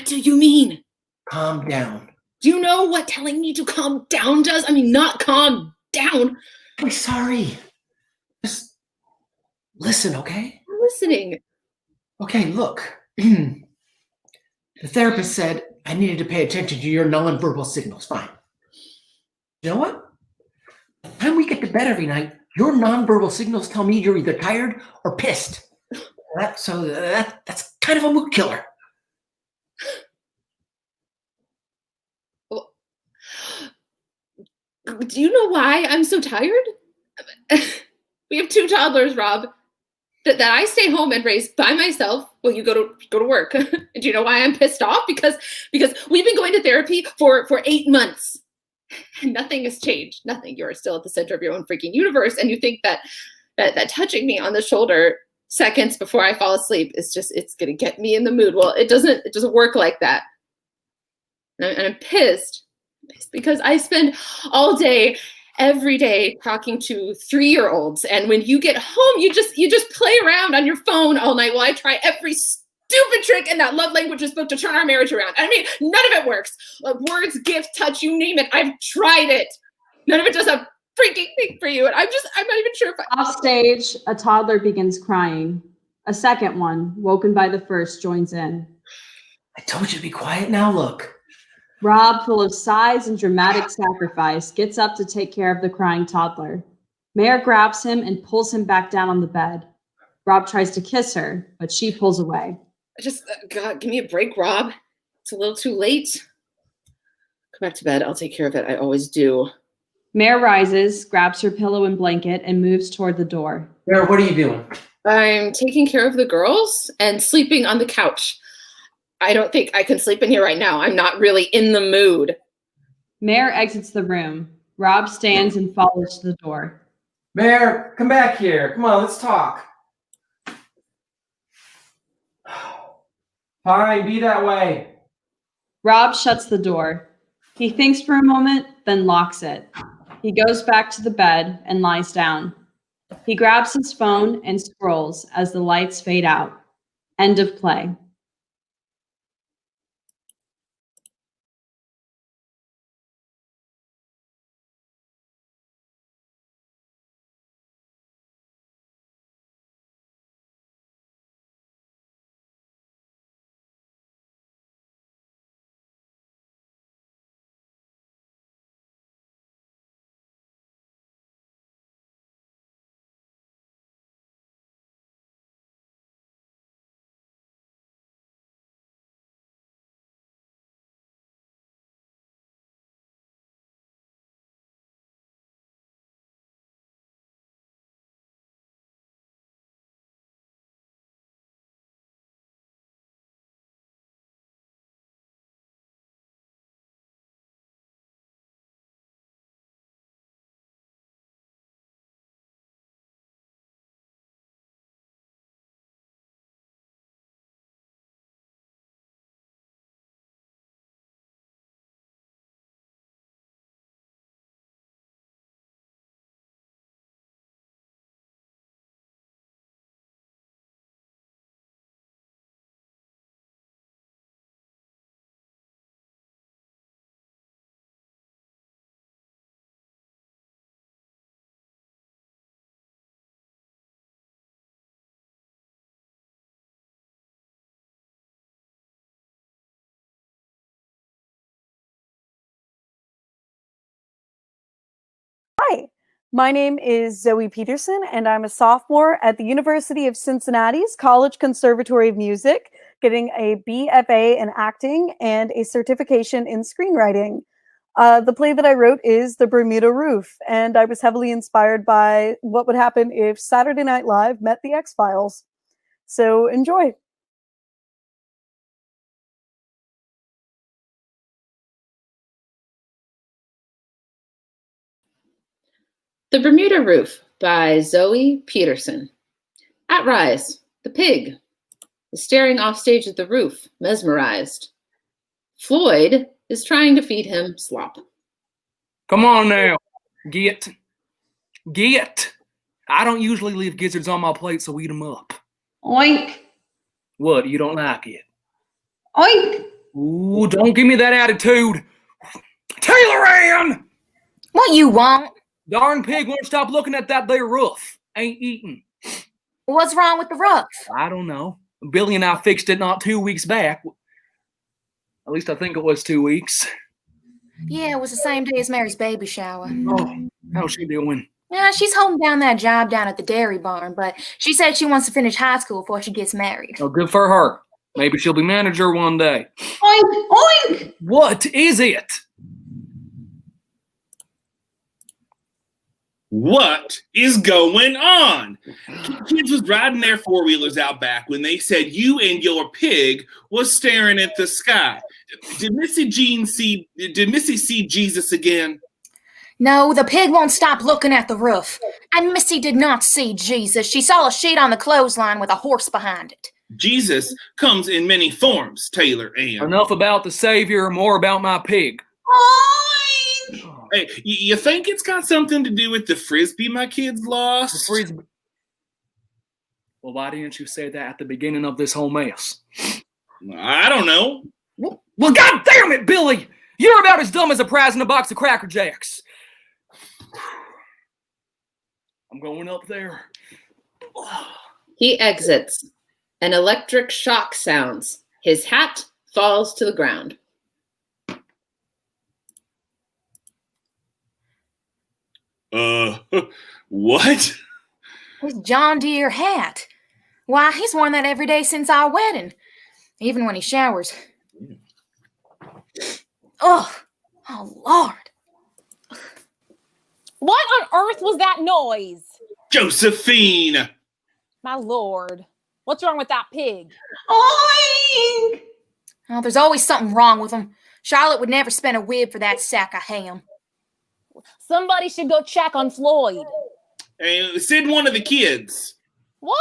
do you mean? Calm down. Do you know what telling me to calm down does? I mean, not calm down. I'm sorry. Just listen, okay? I'm listening. Okay, look. The therapist said I needed to pay attention to your nonverbal signals. Fine. You know what? By the time we get to bed every night, your nonverbal signals tell me you're either tired or pissed. That's kind of a mood killer. Do you know why I'm so tired? We have 2 toddlers, Rob, that I stay home and raise by myself while you go to work. And do you know why I'm pissed off? Because we've been going to therapy for 8 months. And nothing has changed. Nothing. You're still at the center of your own freaking universe, and you think that touching me on the shoulder seconds before I fall asleep is it's gonna get me in the mood. Well, it doesn't work like that. And I'm pissed because I spend all day, every day talking to 3-year-olds, and when you get home, you just play around on your phone all night while I try every stupid trick in that love language is supposed to turn our marriage around. I mean, none of it works. Words, gift, touch, you name it. I've tried it. None of it does a freaking thing for you. And I'm not even sure if Off stage, a toddler begins crying. A second one, woken by the first, joins in. I told you to be quiet. Now look. Rob, full of sighs and dramatic sacrifice, gets up to take care of the crying toddler. Mare grabs him and pulls him back down on the bed. Rob tries to kiss her, but she pulls away. God, give me a break, Rob. It's a little too late. Come back to bed. I'll take care of it. I always do. Mare rises, grabs her pillow and blanket, and moves toward the door. Mare, what are you doing? I'm taking care of the girls and sleeping on the couch. I don't think I can sleep in here right now. I'm not really in the mood. Mare exits the room. Rob stands and follows to the door. Mare, come back here. Come on, let's talk. Fine, be that way. Rob shuts the door. He thinks for a moment, then locks it. He goes back to the bed and lies down. He grabs his phone and scrolls as the lights fade out. End of play. My name is Zoe Peterson, and I'm a sophomore at the University of Cincinnati's College Conservatory of Music, getting a BFA in acting and a certification in screenwriting. The play that I wrote is The Bermuda Roof, and I was heavily inspired by what would happen if Saturday Night Live met the X-Files. So enjoy. The Bermuda Roof by Zoe Peterson. At Rise, the pig is staring off stage at the roof, mesmerized. Floyd is trying to feed him slop. Come on now. Get. I don't usually leave gizzards on my plate, so eat them up. Oink. What, you don't like it? Oink. Ooh, don't give me that attitude. Taylor Ann! What you want? Darn pig won't stop looking at that there roof. Ain't eating. What's wrong with the roof? I don't know. Billy and I fixed it not 2 weeks back. At least I think it was 2 weeks. Yeah, it was the same day as Mary's baby shower. Oh, how's she doing? Yeah, she's holding down that job down at the dairy barn, but she said she wants to finish high school before she gets married. Oh, good for her. Maybe she'll be manager one day. Oink. Oink. What is it? What is going on? Kids was riding their four-wheelers out back when they said you and your pig was staring at the sky. Did Missy see Jesus again? No, the pig won't stop looking at the roof. And Missy did not see Jesus. She saw a sheet on the clothesline with a horse behind it. Jesus comes in many forms, Taylor Ann. Enough about the Savior, more about my pig. Oink. Hey, you think it's got something to do with the Frisbee my kids lost? The Frisbee. Well, why didn't you say that at the beginning of this whole mess? I don't know. Well, God damn it, Billy! You're about as dumb as a prize in a box of Cracker Jacks. I'm going up there. He exits. An electric shock sounds. His hat falls to the ground. What? His John Deere hat. Why, he's worn that every day since our wedding. Even when he showers. Oh, Lord. What on earth was that noise? Josephine! My Lord. What's wrong with that pig? Oink. Oh, there's always something wrong with him. Charlotte would never spend a whib for that sack of ham. Somebody should go check on Floyd. Hey, send one of the kids. What?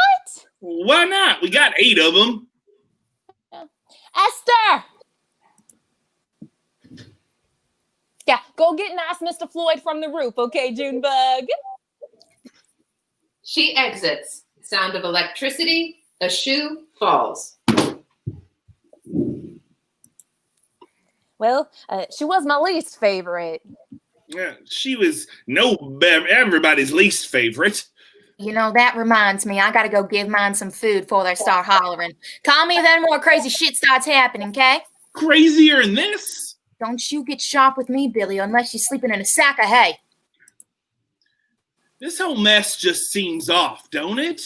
Why not? We got 8 of them. Esther! Yeah, go get and ask Mr. Floyd from the roof, okay, Junebug? She exits. Sound of electricity. A shoe falls. Well, she was my least favorite. Yeah, she was everybody's least favorite. You know, that reminds me. I gotta go give mine some food before they start hollering. Call me if any more crazy shit starts happening, okay? Crazier than this? Don't you get sharp with me, Billy, unless you're sleeping in a sack of hay. This whole mess just seems off, don't it?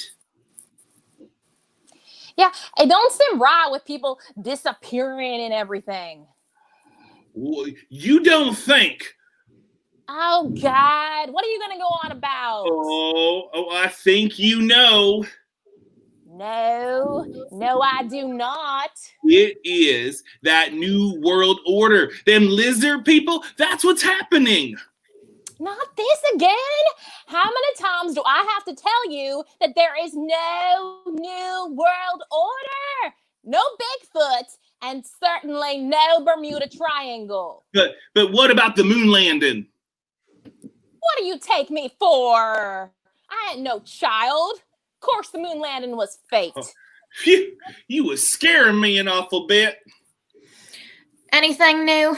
Yeah, it don't seem right with people disappearing and everything. You don't think? Oh, God. What are you going to go on about? Oh, I think you know. No, I do not. It is that new world order. Them lizard people, that's what's happening. Not this again? How many times do I have to tell you that there is no new world order? No Bigfoot, and certainly no Bermuda Triangle. But what about the moon landing? What do you take me for? I ain't no child. Of course the moon landing was fake. Oh, you was scaring me an awful bit. Anything new?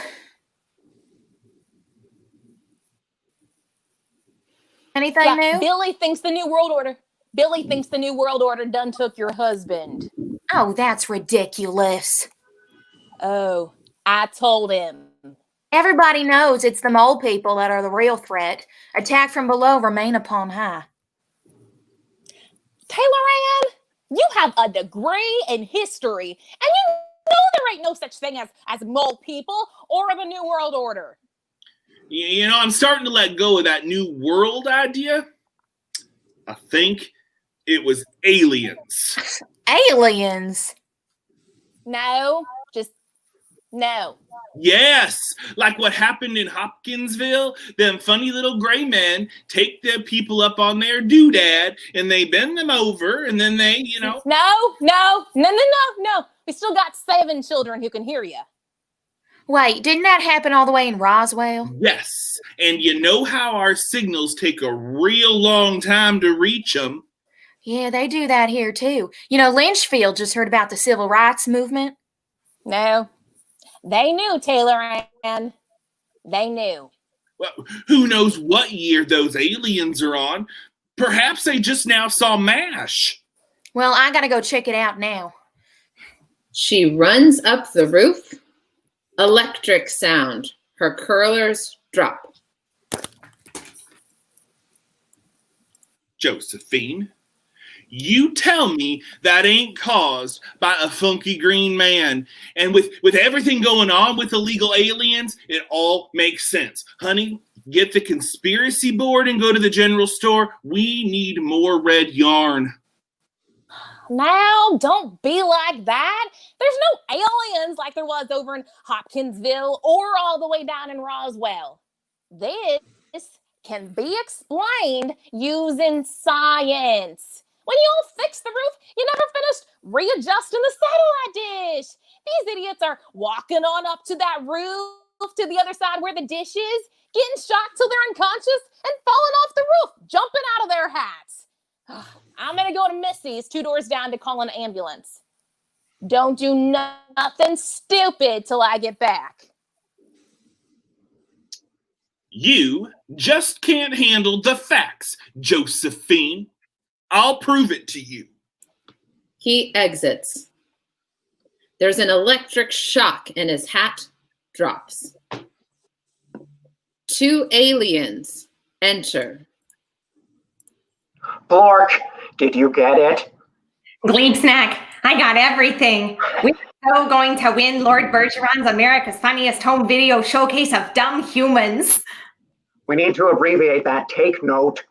Anything new? Billy thinks the new world order. Billy thinks the new world order done took your husband. Oh, that's ridiculous. Oh, I told him. Everybody knows it's the mole people that are the real threat. Attack from below, remain upon high. Taylor Ann, you have a degree in history, and you know there ain't no such thing as mole people or the New World Order. You know, I'm starting to let go of that New World idea. I think it was aliens. Aliens? No, just no. Yes, like what happened in Hopkinsville. Them funny little gray men take the people up on their doodad and they bend them over and then they, you know. No. We still got 7 children who can hear you. Wait, didn't that happen all the way in Roswell? Yes, and you know how our signals take a real long time to reach them. Yeah, they do that here too. You know, Lynchfield just heard about the civil rights movement. No. They knew, Taylor Ann. They knew. Well, who knows what year those aliens are on? Perhaps they just now saw MASH. Well, I gotta go check it out now. She runs up the roof. Electric sound. Her curlers drop. Josephine, you tell me that ain't caused by a funky green man. And with everything going on with illegal aliens, it all makes sense. Honey, get the conspiracy board and go to the general store. We need more red yarn. Now, don't be like that. There's no aliens like there was over in Hopkinsville or all the way down in Roswell. This can be explained using science. When you all fixed the roof, you never finished readjusting the satellite dish. These idiots are walking on up to that roof to the other side where the dish is, getting shocked till they're unconscious and falling off the roof, jumping out of their hats. I'm going to go to Missy's 2 doors down to call an ambulance. Don't do nothing stupid till I get back. You just can't handle the facts, Josephine. I'll prove it to you. He exits. There's an electric shock and his hat drops. 2 aliens enter. Bork, did you get it? Gleek snack, I got everything. We're so going to win Lord Bergeron's America's Funniest Home Video Showcase of Dumb Humans. We need to abbreviate that. Take note.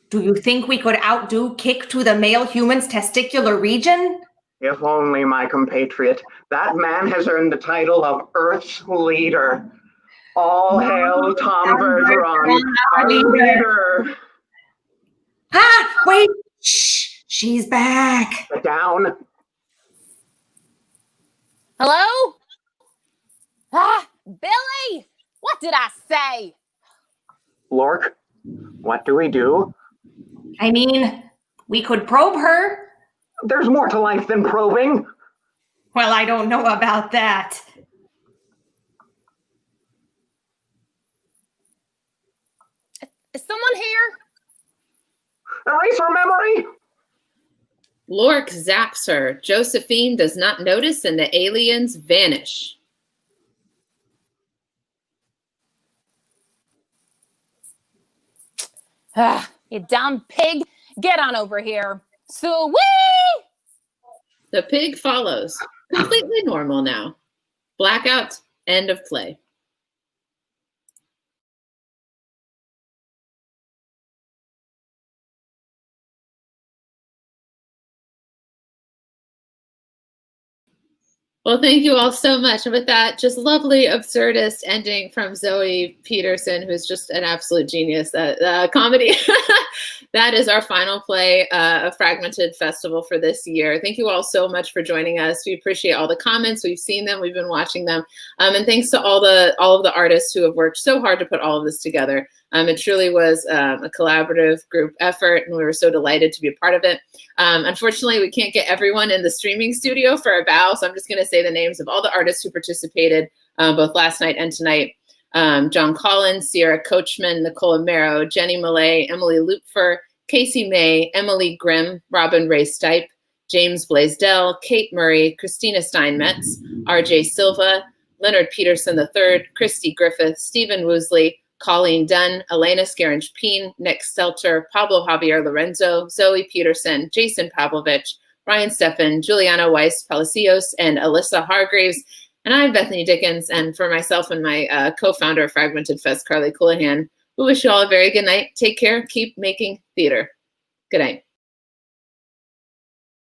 Do you think we could outdo Kick to the Male Human's Testicular Region? If only, my compatriot. That man has earned the title of Earth's leader. All hail Tom Bergeron, our leader. Ah, wait. Shh, she's back. Get down. Hello? Ah, Billy, what did I say? Lork, what do we do? I mean, we could probe her. There's more to life than probing. Well, I don't know about that. Is someone here? Erase her memory. Lork zaps her. Josephine does not notice and the aliens vanish. Ah, you dumb pig. Get on over here. So The pig follows. Completely normal now. Blackout. End of play. Well, thank you all so much. And with that, just lovely, absurdist ending from Zoe Peterson, who's just an absolute genius at comedy. That is our final play of Fragmented Festival for this year. Thank you all so much for joining us. We appreciate all the comments. We've seen them. We've been watching them. And thanks to all of the artists who have worked so hard to put all of this together. It truly was a collaborative group effort, and we were so delighted to be a part of it. Unfortunately, we can't get everyone in the streaming studio for a bow, so I'm just going to say the names of all the artists who participated both last night and tonight. John Collins, Sierra Coachman, Nicole Amaro, Jenny Millay, Emily Lupfer, Casey May, Emily Grimm, Robin Ray Stipe, James Blaisdell, Kate Murray, Christina Steinmetz, RJ Silva, Leonard Peterson III, Christy Griffith, Stephen Woosley, Colleen Dunn, Elena Scaringe-Peen, Nick Stelter, Pablo Javier Lorenzo, Zoe Peterson, Jason Pavlovich, Ryan Steffen, Juliana Weiss Palacios, and Alyssa Hargraves. And I'm Bethany Dickens, and for myself and my co-founder of Fragmented Fest, Carlee Coulehan, we wish you all a very good night. Take care. Keep making theater. Good night.